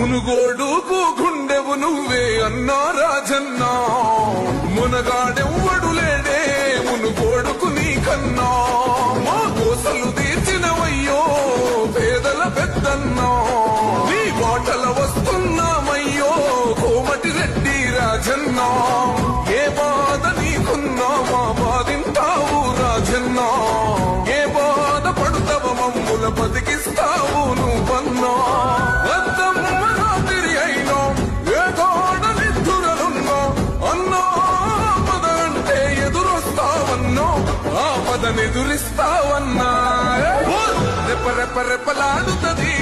మునుగోడుకు గుండెవు నువ్వే అన్నా రాజన్నా, మునగాడెవ్వడు లేడే మునుగోడుకు నీకన్నా. మా కోసలు తీర్చినవయ్యో పేదల పెద్దన్నా, నీ బాటల వస్తున్నామయ్యో కోమటి రెడ్డి రాజన్నా. ఏ బాధ నీకున్నా మా బాధింటావు రాజన్నా, ఏ బాధ పడుతవ మమ్ముల బతికిస్తావు నువ్వన్నా. ఆపదనెదురిస్తావన్నా, రెపరెపరెపలాడుతది